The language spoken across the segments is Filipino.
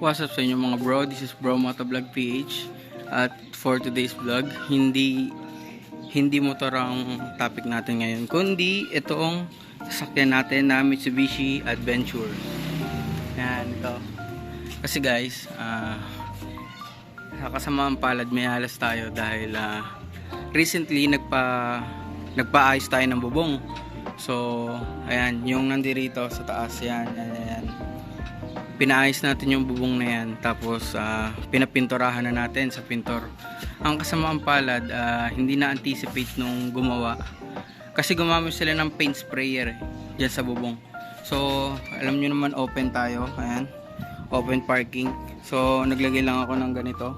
What's up sa inyo mga bro? This is Bro Motovlog PH. At for today's vlog, hindi motor ang topic natin ngayon, kundi itong sasakyan natin na Mitsubishi Adventure. Yan, ito. Kasi guys, sa kasamaang palad may alas tayo dahil recently nagpaayos tayo ng bubong. So, ayan, yung nandirito sa taas, yan. Pinaayos natin yung bubong na yan, tapos pinapinturahan na natin sa pintor. Ang kasamaang palad, hindi na-anticipate nung gumawa, kasi gumamit sila ng paint sprayer dyan sa bubong. So, alam nyo naman, open tayo, ayan, open parking. So, naglagay lang ako ng ganito,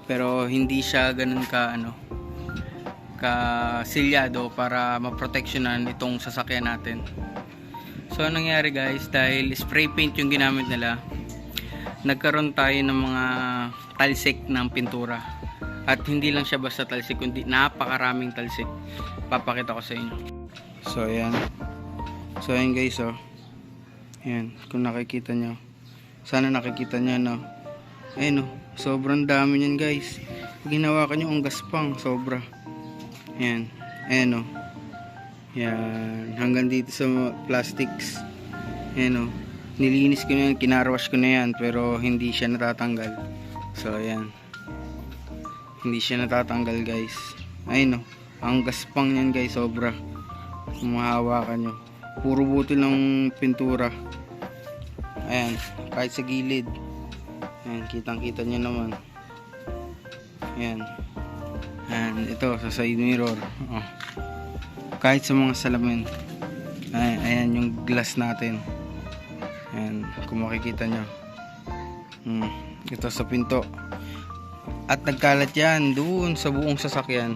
pero hindi siya ganun silyado para maproteksyonan itong sasakyan natin. So anong nangyari guys, dahil spray paint yung ginamit nila, nagkaroon tayo ng mga talsik ng pintura. At hindi lang siya basta talsik, kundi napakaraming talsik. Papakita ko sa inyo. So ayan guys, oh. Ayan, kung nakikita nyo, sana nakikita nyo, no. Ayan, oh, sobrang dami nyan guys. Ginawa ka nyo ang gaspang, sobra. Ayan, ayan, oh. Yan, hanggang dito sa plastics. Ayan, oh. Nilinis ko na yan, kinarwash ko na yan, pero hindi siya natatanggal. So ayan, hindi siya natatanggal guys. Ayun, oh. Ang gaspang yan guys, sobra. Kung mahawakan nyo, puro butil ng pintura. Ayan, kahit sa gilid. Ayan, kitang kita nyo naman. Ayan. Ayan, ito sa side mirror, oh. Kahit sa mga salamin. Ayan yung glass natin. Ayan, kung makikita nyo. Ito sa pinto. At nagkalat yan doon sa buong sasakyan.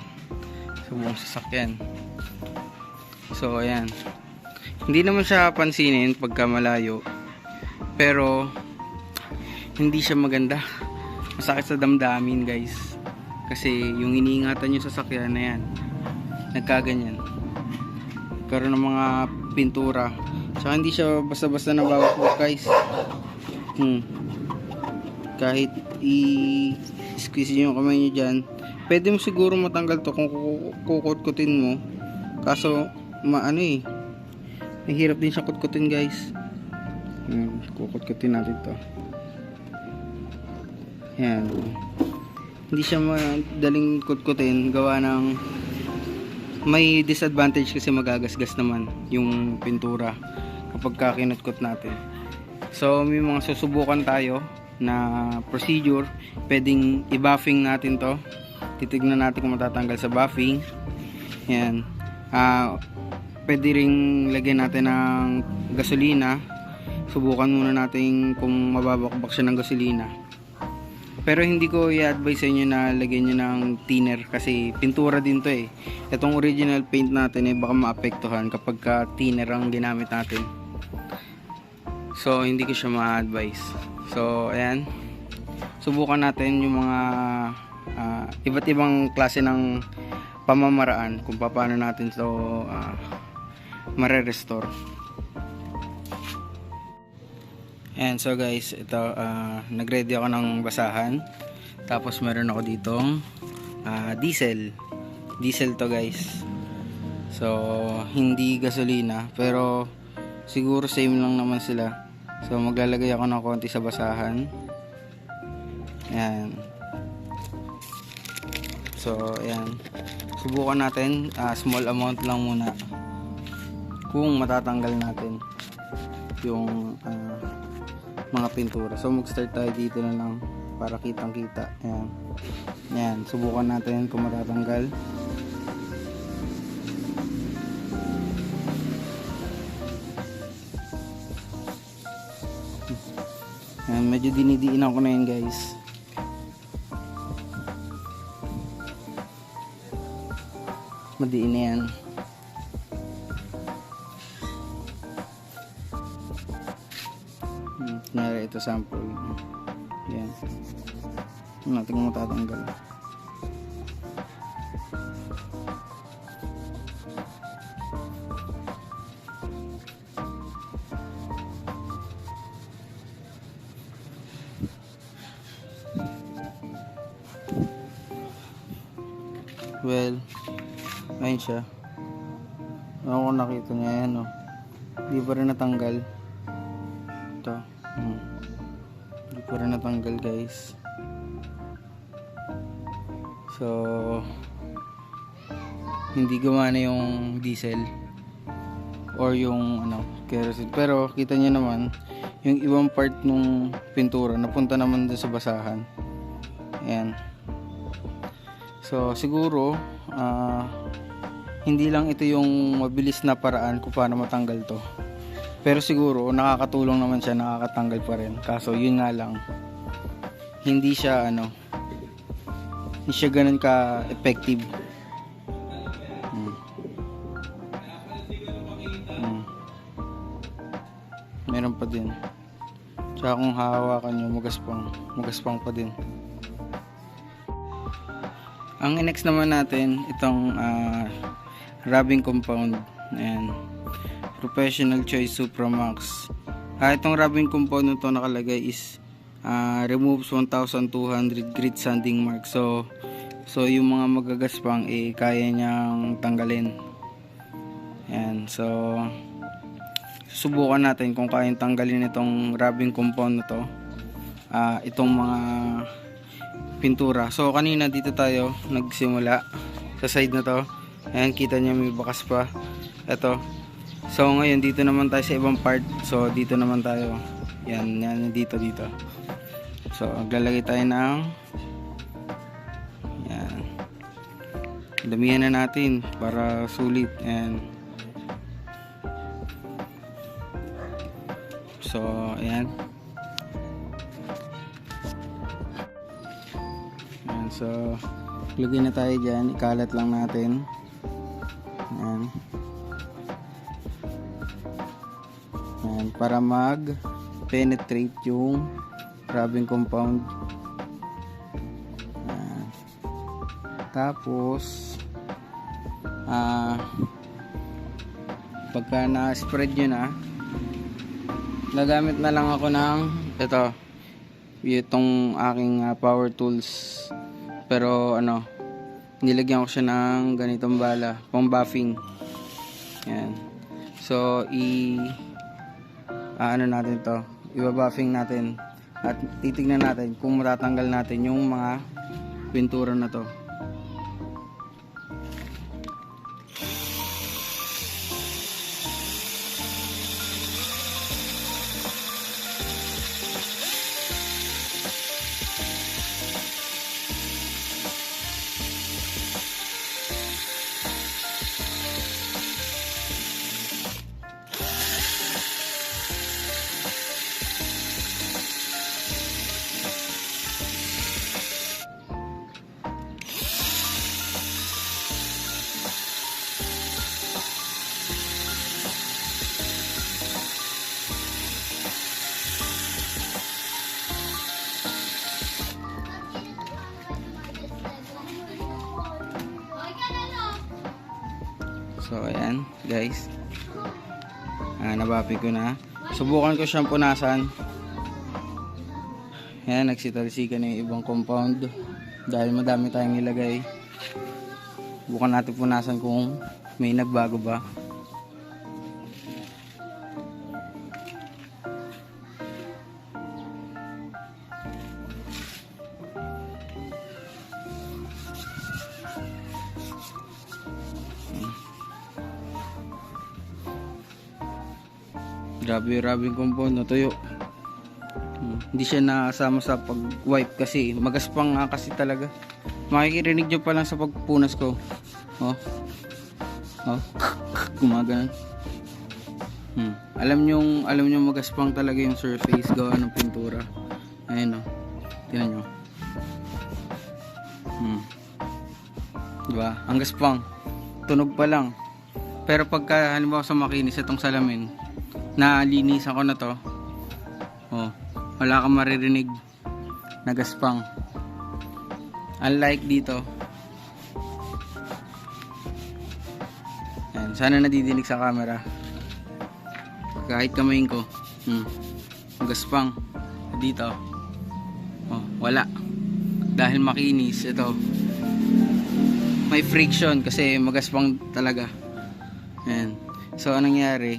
So ayan, hindi naman siya pansinin pagka malayo, pero hindi siya maganda. Masakit sa damdamin guys, kasi yung iniingatan nyo sa sasakyan na yan, nagkaganyan, karoon ng mga pintura. Saka hindi siya basta-basta nababakbak guys. Kahit i-squeeze nyo yung kamay nyo dyan, pwede mo siguro matanggal to kung kukutkutin mo. Kaso mahirap din siya kutkutin guys. Kukutkutin natin to. Yan, hindi siya madaling kutkutin, gawa ng may disadvantage kasi magagasgas naman yung pintura kapag kinutkot natin. So may mga susubukan tayo na procedure. Pwedeng i-buffing natin to, titignan natin kung matatanggal sa buffing. Yan, pwede ring lagyan natin ng gasolina. Subukan muna natin kung mababakbak siya ng gasolina. Pero hindi ko i-advise sa inyo na lagyan nyo ng thinner, kasi pintura din to eh. Itong original paint natin baka maapektuhan kapag thinner ang ginamit natin. So hindi ko siya ma-advise. So ayan, subukan natin yung mga iba't ibang klase ng pamamaraan kung paano natin ito mare-restore. And so guys, ito nagready ako ng basahan. Tapos meron ako ditong diesel to guys. So hindi gasolina, pero siguro same lang naman sila. So maglalagay ako ng konti sa basahan. Ayan. So ayan, subukan natin, small amount lang muna, kung matatanggal natin yung mga pintura. So mag-start tayo dito na lang para kitang kita. Ayan. Ayan, subukan natin kung matatanggal. Ayan, medyo dinidiinan ko na yan guys. Madiin na yan. Nara ito sample. Yan. Natin kung matatanggal. Well, ayun siya. Ako nakita niya yan, oh. Hindi pa rin natanggal. Ito. Hindi pa rin natanggal, guys. So, hindi gumana yung diesel or yung kerosene. Pero kita niyo naman yung ibang part ng pintura napunta naman dun sa basahan. Ayan. So, siguro hindi lang ito yung mabilis na paraan kung paano matanggal to. Pero siguro nakakatulong naman siya, nakakatanggal pa rin. Kaso yun nga lang, hindi siya hindi siya ganun ka effective. Meron pa din. Tsaka kung hahawakan nyo, magaspang pa din. Ang next naman natin, itong rubbing compound. Ayan. Professional Choice Supra Max. Itong rubbing compound na to nakalagay is removes 1,200 grit sanding mark. So yung mga magagaspang kaya niyang tanggalin. Ayan. So subukan natin kung kayang tanggalin itong rubbing compound na to. Itong mga pintura. So kanina dito tayo nagsimula sa side na to. Ayan, kita niyo may bakas pa. Ito. So ngayon dito naman tayo sa ibang part. So dito naman tayo. Yan dito. So maglalagay tayo ng yan. Damihan na natin para sulit. Ayan. So ayan. Ayan, so lagay na tayo dyan. Ikalat lang natin. Ayan. Ayan, para mag-penetrate yung rubbing compound. Ayan. Tapos pagka na-spread nyo na, nagamit na lang ako ng itong aking power tools. Pero nilagyan ko siya ng ganitong bala, pang buffing. Yan. So natin to, iba-buffing natin at titignan natin kung matatanggal natin yung mga pintura na to. So ayan guys, nabapi ko na. Subukan ko siyang punasan. Ayan, nagsitalsikan na yung ibang compound dahil madami tayong nilagay. Subukan natin punasan kung may nagbago ba. Grabe yung rubbing compound, natuyo. Hindi siya nasama sa pag-wipe kasi magaspang nga kasi talaga. Makikirinig nyo pa lang sa pagpunas ko. Oh. Gumagana. Alam nyo magaspang talaga yung surface gawa ng pintura. Ayan tingnan nyo. Diba? Ang gaspang. Tunog pa lang. Pero pagka halimbawa sa makinis itong salamin, nalinisan ko na to, wala kang maririnig na gaspang. Unlike dito, ayan, sana nadidinig sa camera. Kahit kamayin ko, gaspang. Dito, wala. Dahil makinis ito. may friction kasi magaspang talaga. Ayan. So anong nangyari,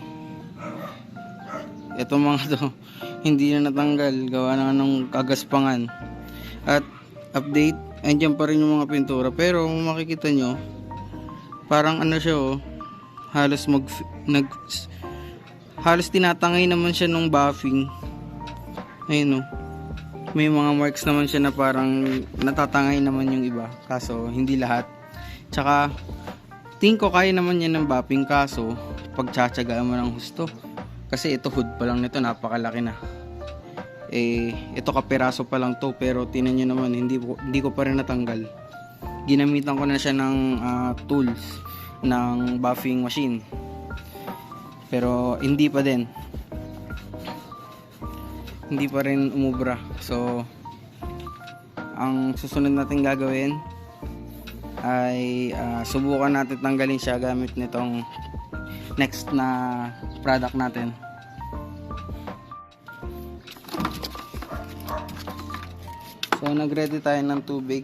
itong mga to hindi na natanggal gawa na ng kagaspangan. At update, andyan pa rin yung mga pintura, pero kung makikita nyo parang ano siya halos halos tinatangay naman siya nung buffing. Ayun may mga marks naman siya na parang natatangay naman yung iba, kaso hindi lahat. Tsaka tingin ko kaya naman yan ng buffing, kaso pagtsatsagaan mo ng husto, kasi ito hood pa lang nito, napakalaki na. Ito kapiraso pa lang to, pero tinan nyo naman hindi ko pa rin natanggal. Ginamitan ko na siya ng tools ng buffing machine, pero hindi pa rin umubra. So ang susunod natin gagawin ay subukan natin tanggalin siya gamit nitong next na product natin. So nagready tayo ng tubig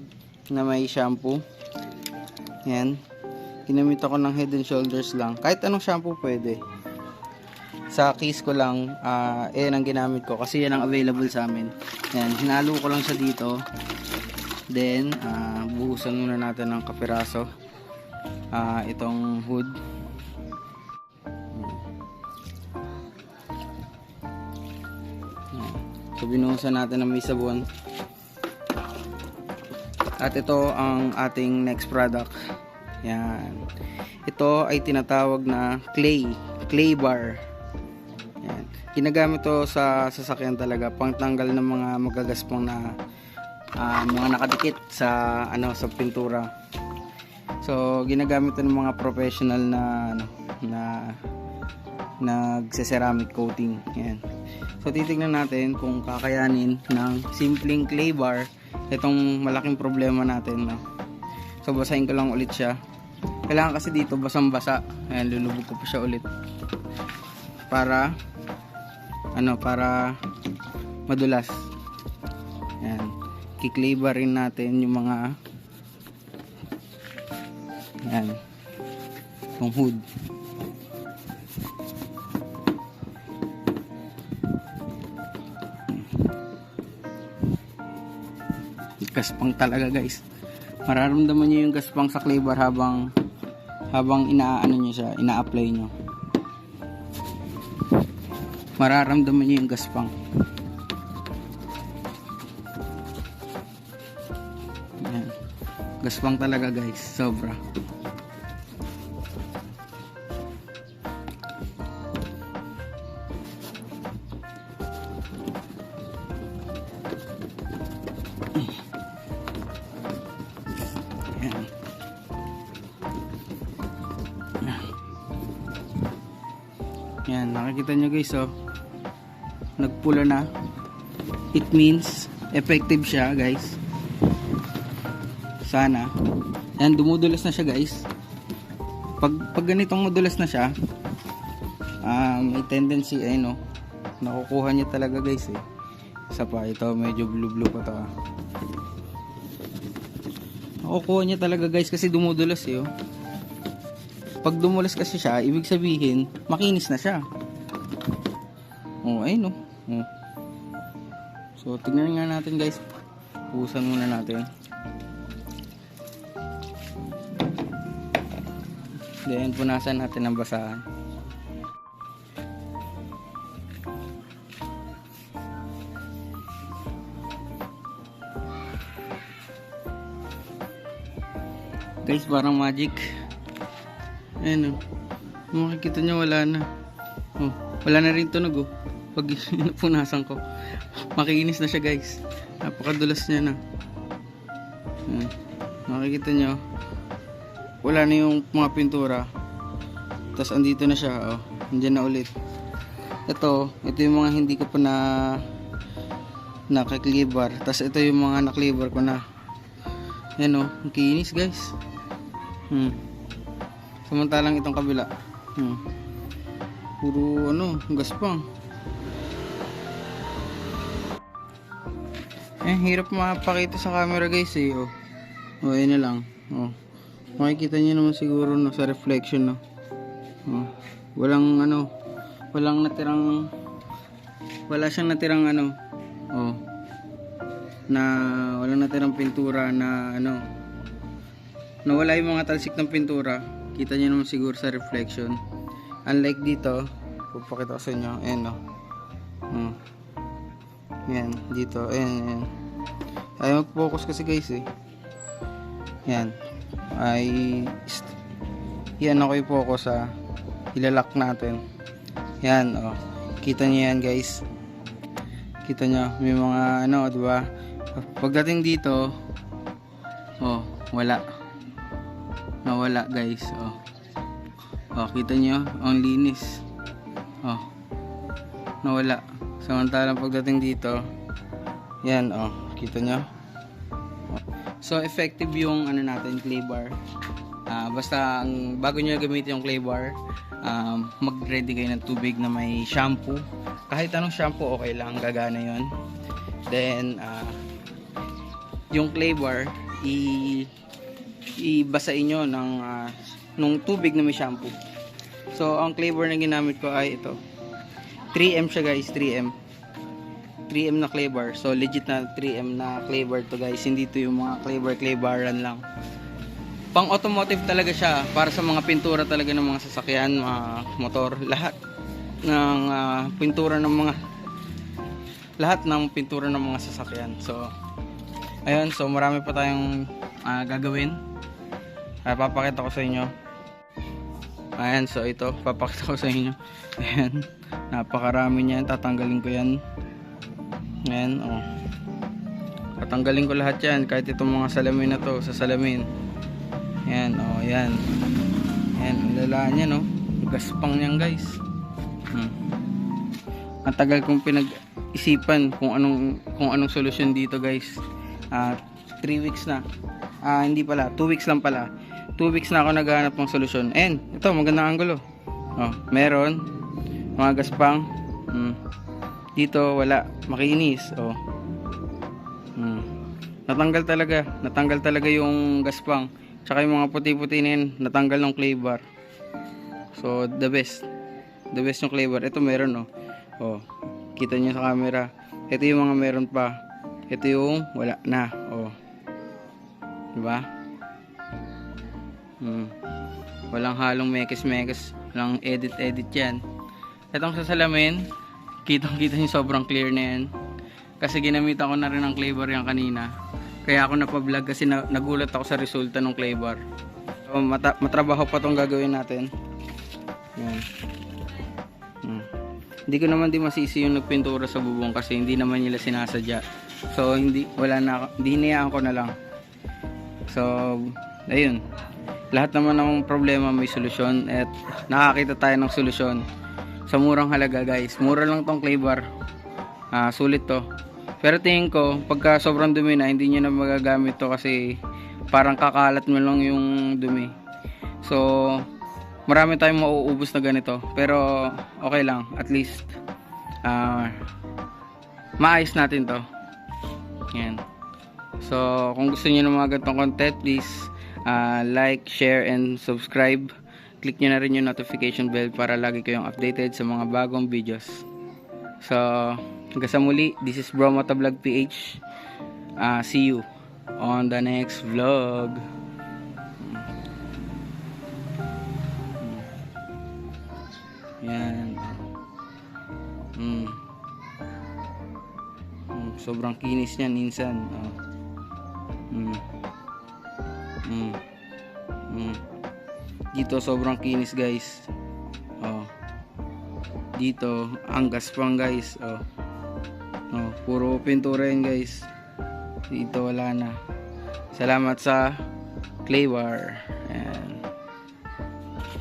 na may shampoo. Yan, ginamit ako ng Head and Shoulders lang, kahit anong shampoo pwede. Sa case ko lang, yan ang ginamit ko kasi yan ang available sa amin. Yan, hinalo ko lang siya dito. Then buhusan muna natin ng kapiraso itong hood. So binuhusan natin ng may sabon. At ito ang ating next product. Yan, ito ay tinatawag na clay bar. Yan, ginagamit to sa sasakyan talaga, pangtanggal ng mga magagaspang na mga nakadikit sa sa pintura. So ginagamit ito ng mga professional na nagse-ceramic coating. Yan. So titingnan natin kung kakayanin ng simpleng clay bar itong malaking problema natin. So basahin ko lang ulit siya. Kailangan kasi dito basang-basa. Ayan, lulubog ko pa siya ulit para para madulas. Ayan, ki-clay barin natin yung mga yung hood. Gaspang talaga guys, mararamdaman nyo yung gaspang sa clay bar habang inaano nyo siya, ina-apply nyo, mararamdaman nyo yung gaspang. Yan. Gaspang talaga guys, sobra. Yan, nakikita nyo guys, nagpula na. It means effective siya guys. Sana. Yan, dumudulas na siya guys. Pag ganitong madulas na siya, may tendency nakukuha niya talaga guys Isa pa, ito medyo blue pa to. Nakukuha niya talaga guys kasi dumudulas Pag dumulas kasi siya, ibig sabihin makinis na siya. Ayun So tingnan nga natin guys. Buhusan muna natin. Then punasan natin ng basahan. Guys, parang magic. Ayan makikita nyo, wala na. Wala na rin tunog pag punasan ko. Makinis na siya guys. Napakadulas niya na. Makikita nyo, wala na yung mga pintura. Tapos andito na siya. Andyan na ulit. Ito yung mga hindi ko pa nakaklibar. Tapos ito yung mga naklibar ko na. Ayan ang kinis guys. Samantalang itong kabila puro gaspang. Hirap mapakita sa camera guys ayun na lang. Makikita niyo naman siguro no, sa reflection no. Oh, walang ano, walang natirang, wala siyang natirang ano. Oh, na walang natirang pintura na ano, nawala yung mga talsik ng pintura. Kita niyo naman siguro sa reflection. Unlike dito, pupakita ko sa inyo. Ayan no. Yan dito, ayan. Ayaw mag-focus kasi guys eh. Yan. Yan ako i-focus sa ilalak natin. Yan oh. Kita niyo yan guys. Kita niyo may mga ano, 'di ba? Pagdating dito, oh, wala. Nawala guys, oh. Oh, kita niyo, ang linis. Oh. Nawala. Samantalang pagdating dito, yan oh, kita nyo. So effective yung ano natin, clay bar. Basta bago nyo gamitin yung clay bar, mag-ready kayo ng tubig na may shampoo. Kahit anong shampoo okay lang, gagana yon. Then yung clay bar ibasain nyo ng tubig na may shampoo. So ang clay bar na ginamit ko ay ito. 3M siya guys, 3M na clay bar. So legit na 3M na clay bar to guys. Hindi to yung mga clay baran lang. Pang automotive talaga siya, para sa mga pintura talaga ng mga sasakyan, mga motor, lahat ng pintura ng mga sasakyan. So ayun, so marami pa tayong gagawin. Papakita ko sa inyo. Ayan, so ito, papakita ko sa inyo. Ayan, napakarami niyan. Tatanggalin ko yan. Ayan, oh. Tatanggalin ko lahat yan. Kahit itong mga salamin na to, sa salamin. Ayan, oh, ayan. Ayan, ang lalaan yan, oh. Gaspang yan, guys. Ang tagal kong pinag-isipan kung anong solusyon dito, guys. 3 weeks na. Hindi pala, 2 weeks lang pala. 2 weeks na ako naghahanap ng solusyon. And ito, magandang angulo. Oh, meron mga gaspang. Dito wala, makinis. Oh. Natanggal talaga yung gaspang. Tsaka yung mga puti-puti na yun, natanggal ng clay bar. So the best yung clay bar. Ito meron oh. Oh, kita niyo sa camera. Ito yung mga meron pa. Ito yung wala na. Oh. Diba? Walang halong mekes-mekes, walang edit yan. Itong sa salamin, kitang-kita niyo sobrang clear na yan. Kasi ginamitan ko na rin ang clay bar yan kanina. Kaya ako napa-vlog kasi nagulat ako sa resulta ng clay bar. So, matrabaho pa tong gagawin natin. Yan. Hindi ko naman din masisi yung nagpintura sa bubong kasi hindi naman nila sinasadya. So hindi hinayaan ko na lang. So ayun. Lahat naman ng problema may solusyon at nakakita tayo ng solusyon sa murang halaga guys. Mura lang tong clay bar. Sulit to. Pero tingin ko pagka sobrang dumi na hindi nyo na magagamit to kasi parang kakalat mo lang yung dumi. So marami tayong mauubos na ganito. Pero okay lang. At least maayos natin to. Yan. So kung gusto niyo ng mga ganitong content, please like, share, and subscribe. Click nyo na rin yung notification bell para lagi kayong updated sa mga bagong videos. So, hanggang sa muli, this is Bro Motovlog PH. See you on the next vlog. Yan. Sobrang kinis niyan minsan. Dito sobrang kinis guys. Dito ang gaspang guys. Puro pintura yan guys. Dito wala na. Salamat sa clay bar. Ayan.